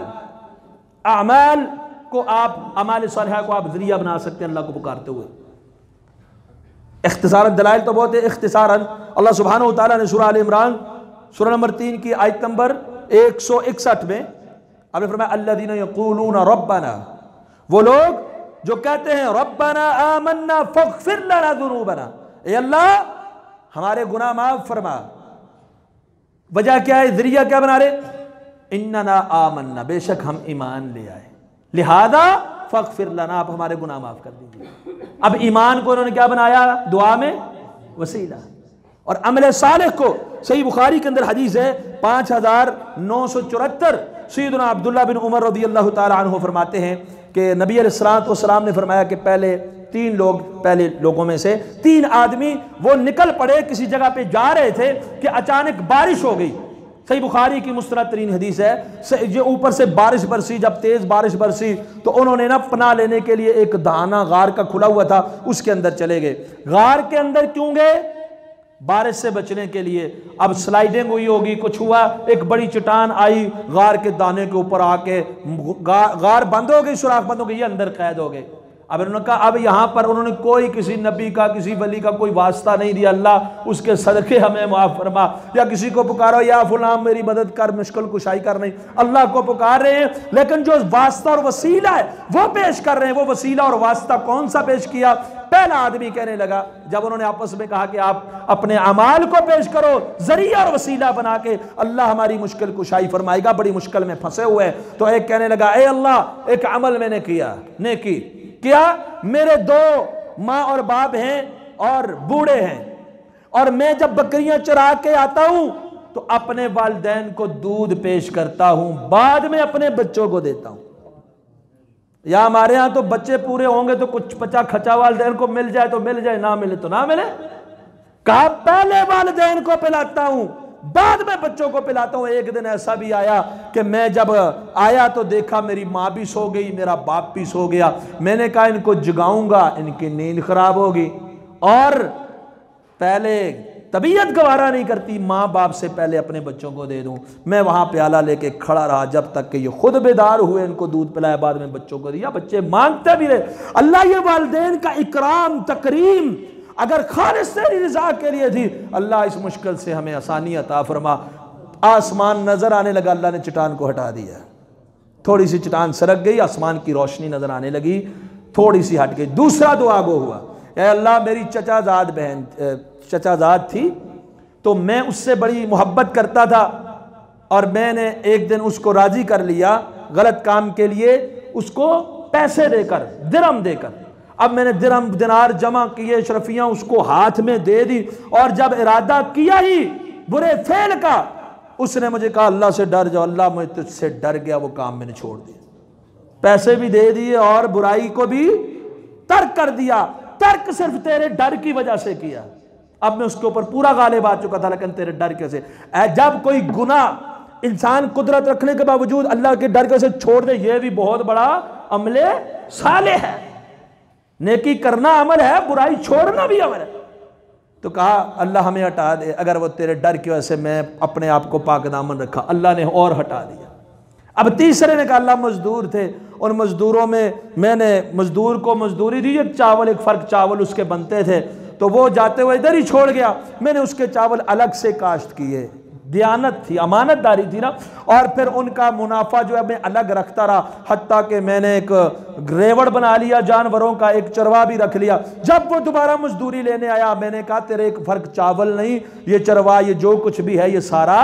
A: अमाल को आप, अमाल सालिहा को आप जरिया बना सकते हैं अल्लाह को पुकारते हुए। इख्तिसारन दलाइल तो बहुत है, इख्तिसारन अल्लाह सुब्हानहू तआला ने सूरह आल इमरान सूरह नंबर 3 की आयत नंबर 161 में आपने फरमाया अल्लज़ीना यक़ूलूना रब्बना, वो लोग जो कहते हैं रब्बना आमन्ना फ़ग़फ़िर लना ज़ुनूबना, ए अल्लाह हमारे गुनाह माफ फरमा। वजह क्या है? जरिया क्या बना रहे? इन्नना आमन्ना, बेशक हम ईमान ले आए, लिहाजा फ़ग़फ़िर लना, आप हमारे गुनाह माफ कर दीजिए। अब ईमान को उन्होंने क्या बनाया? दुआ में वसीला। और अमल सालिह को, सही बुखारी के अंदर हदीस है 5974, सैयदना अब्दुल्लाह बिन उमर रज़ियल्लाहु ताला अन्हु फरमाते हैं कि नबी अलैहिस्सलातु वस्सलाम ने फरमाया कि पहले लोगों में से 3 आदमी वो निकल पड़े, किसी जगह पे जा रहे थे कि अचानक बारिश हो गई। सही बुखारी की मुस्तनद तरीन हदीस है। ये ऊपर से बारिश बरसी, जब तेज बारिश बरसी तो उन्होंने ना पनाह लेने के लिए एक दाना गार का खुला हुआ था, उसके अंदर चले गए। गार के अंदर क्यों गए? बारिश से बचने के लिए। अब स्लाइडिंग हुई होगी, कुछ हुआ, एक बड़ी चट्टान आई गार के दाने के ऊपर आके, गार बंद हो गई, सुराख बंद हो गई, ये अंदर कैद हो गए। अब उन्होंने कहा, अब यहाँ पर उन्होंने कोई किसी नबी का, किसी वली का कोई वास्ता नहीं दिया, अल्लाह उसके सदके हमें माफ फरमा, या किसी को पुकारो या फुलां मेरी मदद कर, मुश्किल कुशाई कर, नहीं, अल्लाह को पुकार रहे हैं। लेकिन जो वास्ता और वसीला है वो पेश कर रहे हैं। वो वसीला और वास्ता कौन सा पेश किया? पहला आदमी कहने लगा, जब उन्होंने आपस में कहा कि आप अपने अमाल को पेश करो जरिया और वसीला बना के, अल्लाह हमारी मुश्किल कुशाई फरमाएगा, बड़ी मुश्किल में फंसे हुए हैं। तो एक कहने लगा, ए अल्लाह, एक अमल मैंने किया, नेकी क्या, मेरे 2 माँ और बाप हैं और बूढ़े हैं, और मैं जब बकरियां चरा के आता हूं तो अपने वालिदैन को दूध पेश करता हूं, बाद में अपने बच्चों को देता हूं। या हमारे यहां तो बच्चे पूरे होंगे तो कुछ बचा खचा वालिदैन को मिल जाए तो मिल जाए, ना मिले तो ना मिले। कहा पहले वालिदैन को पिलाता हूं, बाद में बच्चों को पिलाता हूं। एक दिन ऐसा भी आया कि मैं जब आया तो देखा मेरी माँ भी सो गई, मेरा बाप भी सो गया। मैंने कहा इनको जगाऊंगा, इनकी नींद खराब होगी, और पहले तबीयत गवारा नहीं करती माँ बाप से पहले अपने बच्चों को दे दूं। मैं वहाँ प्याला लेके खड़ा रहा जब तक कि ये खुद बेदार हुए, इनको दूध पिलाया, बाद में बच्चों को दिया। बच्चे मांगते भी रहे। अल्लाह ये वालिदैन का इकराम तकरीम अगर खालिस तेरी रज़ा के लिए थी, अल्लाह इस मुश्किल से हमें आसानी अता फरमा। आसमान नजर आने लगा, अल्लाह ने चट्टान को हटा दिया। थोड़ी सी चट्टान सरक गई, आसमान की रोशनी नजर आने लगी, थोड़ी सी हट गई। दूसरा दुआ गो हुआ, ए अल्लाह मेरी चचाजाद बहन चचाजाद थी तो मैं उससे बड़ी मोहब्बत करता था और मैंने एक दिन उसको राजी कर लिया गलत काम के लिए, उसको पैसे देकर, दिरहम देकर। अब मैंने दिरहम दिनार जमा किए, शरफियां उसको हाथ में दे दी और जब इरादा किया ही बुरे फेल का, उसने मुझे कहा अल्लाह से डर जाओ। अल्लाह मुझे तुझसे डर गया, वो काम मैंने छोड़ दिया। पैसे भी दे दिए और बुराई को भी तर्क कर दिया। तर्क सिर्फ तेरे डर की वजह से किया। अब मैं उसके ऊपर पूरा गालिब आ चुका था, लेकिन तेरे डर के से। जब कोई गुनाह इंसान कुदरत रखने के बावजूद अल्लाह के डर के से छोड़ दे, यह भी बहुत बड़ा अमले साले है। नेकी करना अमल है, बुराई छोड़ना भी अमल है। तो कहा अल्लाह हमें हटा दे, अगर वो तेरे डर की वजह से मैं अपने आप को पाक दामन रखा। अल्लाह ने और हटा दिया। अब तीसरे ने कहा अल्लाह मजदूर थे, उन मजदूरों में मैंने मजदूर को मजदूरी दी, एक चावल एक फर्क चावल उसके बनते थे, तो वो जाते हुए इधर ही छोड़ गया। मैंने उसके चावल अलग से काश्त किए, दियानत थी, अमानतदारी थी ना। और फिर उनका मुनाफा जो है मैं अलग रखता रहा, हत्ता कि मैंने एक रेवड़ बना लिया जानवरों का, एक चरवा भी रख लिया। जब वो दोबारा मजदूरी लेने आया, मैंने कहा तेरे एक फर्क चावल नहीं, ये चरवा, ये जो कुछ भी है, ये सारा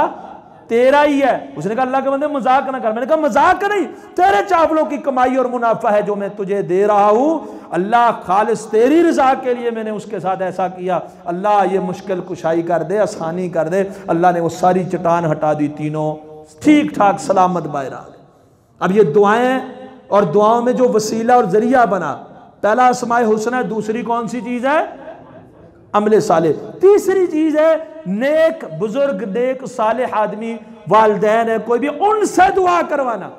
A: तेरा ही है। उसने कहा अल्लाह के बंदे मजाक ना कर। मैंने कहा मजाक नहीं, तेरे चावलों की कमाई और मुनाफा है जो मैं तुझे दे रहा हूं। अल्लाह खालिस तेरी रजा के लिए मैंने उसके साथ ऐसा किया। अल्लाह ये मुश्किल कुशाई कर दे, आसानी कर दे। अल्लाह ने वो सारी चट्टान हटा दी, तीनों ठीक ठाक सलामत बाहर आ गए। अब ये दुआएं और दुआओं में जो वसीला और जरिया बना, पहला अस्माए हुस्ना है, दूसरी कौन सी चीज है? अमले साले। तीसरी चीज है नेक बुजुर्ग, नेक साले आदमी, वालिदैन है, कोई भी, उनसे दुआ करवाना।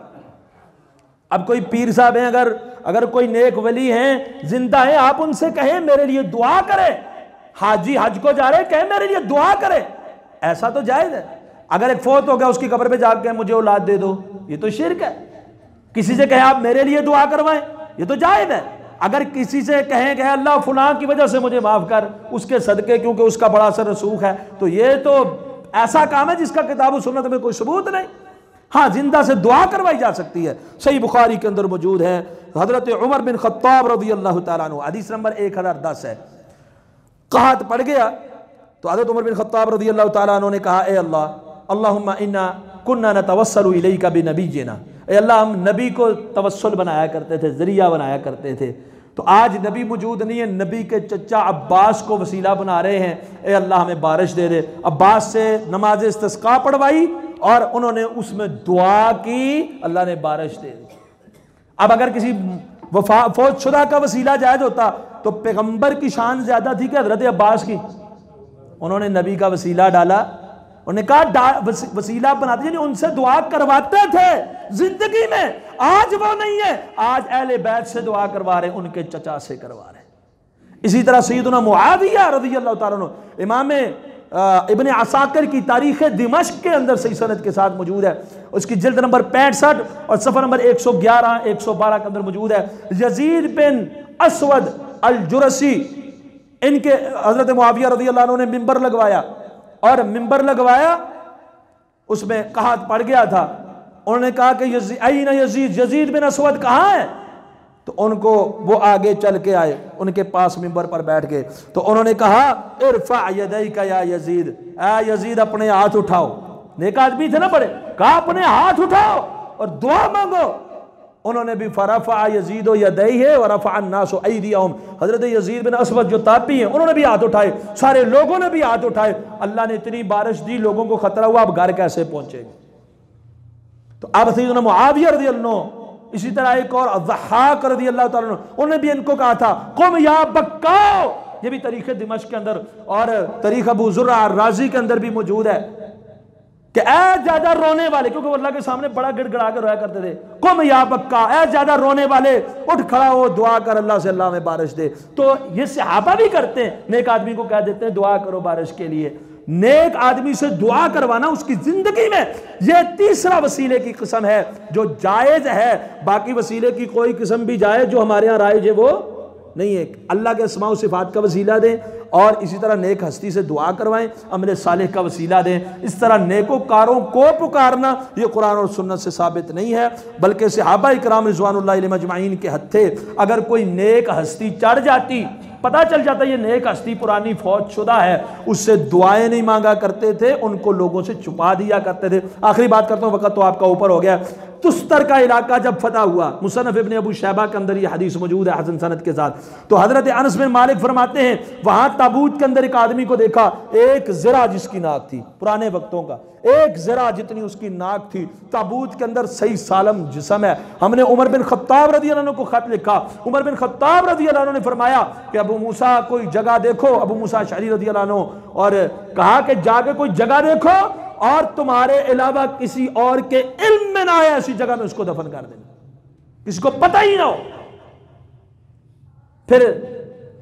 A: अब कोई पीर साहब हैं, अगर कोई नेक वली हैं, जिंदा है, आप उनसे कहें मेरे लिए दुआ करें। हाजी हज को जा रहे, कहें मेरे लिए दुआ करें, ऐसा तो जायज है। अगर एक फौत हो गया, उसकी कब्र पे जाके मुझे औलाद दे दो, ये तो शिर्क है। किसी से कहें आप मेरे लिए दुआ करवाएं, ये तो जायज है। अगर किसी से कहें कि अल्लाह फुलां की वजह से मुझे माफ कर, उसके सदके, क्योंकि उसका बड़ा असर रसूख है, तो ये तो ऐसा काम है जिसका किताब सुन्नत में कोई सबूत नहीं। हाँ, जिंदा से दुआ करवाई जा सकती है। सही बुखारी के अंदर मौजूद है, हजरत उमर बिन खत्ताब रज़ियल्लाहु ताला अन्हु, हदीस नंबर 1010 है। कहत पड़ गया तो हजरत उमर बिन खत्ताब रज़ियल्लाहु ताला अन्हु ने कहा, ए अल्लाह, अल्लाहुम्मा इन्ना कुन्ना नतवस्सलु इलैका बिनबिय्यिना, ए अल्लाह हम नबी को तवस्सुल बनाया करते थे, जरिया बनाया करते थे। तो आज नबी मौजूद नहीं है, नबी के चचा अब्बास को वसीला बना रहे हैं, ए अल्लाह हमें बारिश दे दे। अब्बास से नमाज इस्तिस्का पढ़वाई और उन्होंने उसमें दुआ की, अल्लाह ने बारिश दे दी। अब अगर किसी फौज शुदा का वसीला जायज होता तो पैगंबर की शान ज्यादा थी कि हजरत अब्बास की? उन्होंने नबी का वसीला डाला, उन्होंने कहा वसीला बनाते, यानी उनसे दुआ करवाते थे जिंदगी में। आज वो नहीं है, आज अहले बैत से दुआ करवा रहे, उनके चचा से करवा रहे। इसी तरह सैयदना मुआविया रज़ियल्लाहु ताला अन्हु, इमाम इब्ने असाकिर की तारीख दिमश्क के अंदर सही सनद के साथ मौजूद है, उसकी जिल्द नंबर 65 और सफ़र नंबर 111 112 के अंदर मौजूद है। यजीद बिन असवद अल जुरसी, इनके हजरत मुआविया रज़ियल्लाहु अन्हु ने मिंबर लगवाया, और मिंबर लगवाया उसमें कहा पड़ गया था। उन्होंने कहा कि यजीद बिन असवद कहाँ है? तो उनको वो आगे चल के आए, उनके पास मिंबर पर बैठ गए। तो उन्होंने कहा इरफा यदैका या यजीद, ए यजीद अपने हाथ उठाओ। नेक आदमी थे ना बड़े, कहा अपने हाथ उठाओ और दुआ मांगो। उन्होंने भी फरफा यजीद यदैहि व रफअ अन्नासु ऐदियहुम, हजरत यजीद बिन असवद जो ताबी हैं, उन्होंने भी हाथ उठाए, सारे लोगों ने भी हाथ उठाए। अल्लाह ने इतनी बारिश दी, लोगों को खतरा हुआ, अब घर कैसे पहुंचेंगे? तो अब सैयदना मुआविया रज़ियल्लाहु अन्हु, इसी तरह एक और ज़हाक रज़ियल्लाहु ताला अन्हु, उन्होंने भी इनको कहा था कुम या बक्काओ। ये भी तारीख़ दिमश्क के अंदर और तारीख़ अबू ज़ुर्रा राज़ी के अंदर भी मौजूद है। कि ऐ ज्यादा रोने वाले, क्योंकि वो अल्लाह के सामने बड़ा गिड़गिड़ा के रोया करते थे, कुम या बक्का, ऐ ज्यादा रोने वाले उठ खड़ा हो, दुआ कर अल्लाह से, अल्लाह में बारिश दे। तो ये सहाबा भी करते हैं, नेक आदमी को कह देते हैं दुआ करो बारिश के लिए। नेक आदमी से दुआ करवाना उसकी जिंदगी में यह तीसरा वसीले की किस्म है जो जायज है। बाकी वसीले की कोई किस्म भी जायज जो हमारे यहाँ राइज है वो नहीं है। अल्लाह के अस्मा व सिफात का वसीला दें और इसी तरह नेक हस्ती से दुआ करवाएं, अमल सालेह का वसीला दें। इस तरह नेकोकारों को पुकारना ये कुरान और सुन्नत से साबित नहीं है, बल्कि सहाबा इकराम रिज़वानुल्लाह अलैहिम अजमाइन के हत्थे अगर कोई नेक हस्ती चढ़ जाती, पता चल जाता ये नेक हस्ती पुरानी फौज शुदा है, उससे दुआएं नहीं मांगा करते थे, उनको लोगों से छुपा दिया करते थे। आखिरी बात करता हूँ, वक्त तो आपका ऊपर हो गया। तुस्तर का इलाका जब फतह हुआ, मुसन्नफ इब्न अबू शैबा के अंदर ये हदीस मौजूद है हसन सनद के साथ, तो हजरत अनस बिन मालिक फरमाते हैं वहां ताबूत के अंदर एक आदमी को देखा, एक ज़रा जिसकी नाक थी, पुराने वक्तों का एक ज़रा जितनी उसकी नाक थी, ताबूत के अंदर सही सालम जिस्म है। हमने उमर बिन खत्ताब रज़ी अल्लाह अन्हु को खत लिखा, उमर बिन खत्ताब रज़ी अल्लाह अन्हु ने फरमाया कि अबू मूसा कोई जगह देखो, अबू मूसा अशअरी रज़ी अल्लाह अन्हु, और कहा कि जाके कोई जगह देखो और तुम्हारे अलावा किसी और के इल्म में ना आए ऐसी जगह में उसको दफन कर देना, किसी को पता ही ना हो। फिर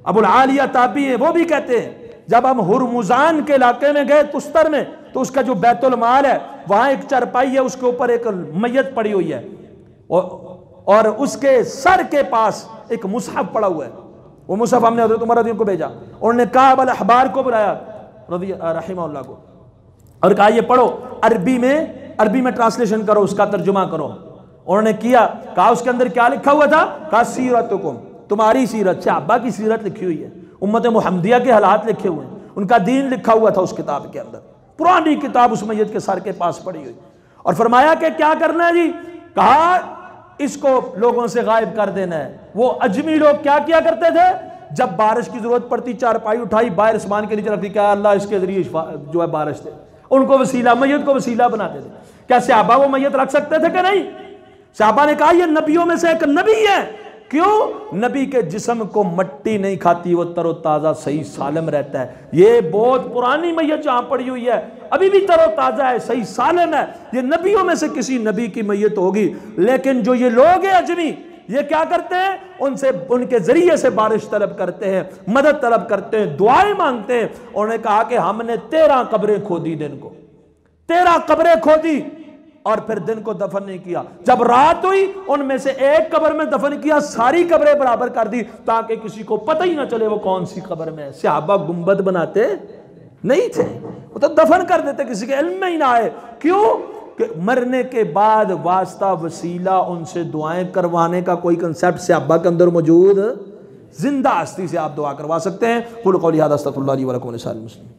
A: अबुल आलिया ताबी है, वो भी कहते हैं जब हम हुरमुजान के इलाके में गए तुस्तर में, तो उसका जो बैतुल माल है वहां एक चरपाई है, उसके ऊपर एक मैयत पड़ी हुई है और उसके सर के पास एक मुसहफ पड़ा हुआ है। वो मुसहफ हमने हज़रत उमर रज़ी को भेजा, उन्होंने काब अल अहबार को बुलाया रज़ी रहमहुल्लाह को और कहा ये पढ़ो, अरबी में ट्रांसलेशन करो, उसका तर्जुमा करो। उन्होंने किया, कहा उसके अंदर क्या लिखा हुआ था, कहा सीरतुकुम, तुम्हारी सीरत, सहाबा की सीरत लिखी हुई है, उम्मत मुहम्मदिया के हालात लिखे हुए हैं, उनका दीन लिखा हुआ था उस किताब के अंदर, पुरानी किताब उस मैयत के सर के पास पड़ी हुई। और फरमाया कि क्या करना है जी, कहा इसको लोगों से गायब कर देना है। वो अजमी लोग क्या किया करते थे, जब बारिश की जरूरत पड़ती चारपाई उठाई बाहर आसमान के नीचे रखती, क्या अल्लाह इसके जरिए जो है बारिश दे, उनको वसीला, मैयत को वसीला बनाते थे। क्या सहाबा वो मैयत रख सकते थे कि नहीं? सहाबा ने कहा ये नबियों में से एक नबी है। क्यों? नबी के जिस्म को मट्टी नहीं खाती, वो तरोताजा सही सालम रहता है। ये बहुत पुरानी मैयत जहां पड़ी हुई है अभी भी तरोताजा है, सही सालम है, ये नबियों में से किसी नबी की मैयत होगी। लेकिन जो ये लोग हैं अजमी, ये क्या करते हैं, उनसे उनके जरिए से बारिश तलब करते हैं, मदद तलब करते हैं, दुआएं मांगते हैं। उन्होंने कहा कि हमने 13 कब्रें खोदी, दिन को 13 कब्रें खोदी और फिर दिन को दफन नहीं किया। जब रात हुई उनमें से एक कब्र में दफन किया, सारी कब्रें बराबर कर दी ताकि किसी को पता ही ना चले वो कौन सी कब्र में है। सहाबा गुंबद बनाते नहीं थे, वो तो दफन कर देते, किसी के इल्म में ही ना आए। क्यों? कि मरने के बाद वास्ता वसीला उनसे दुआएं करवाने का कोई कंसेप्ट सहाबा के अंदर मौजूद, जिंदा हस्ती से आप दुआ करवा सकते हैं। कुल कौली हादा अस्तगफिरुल्लाह ली व लकुम व लिसाइरिल मुस्लिमीन।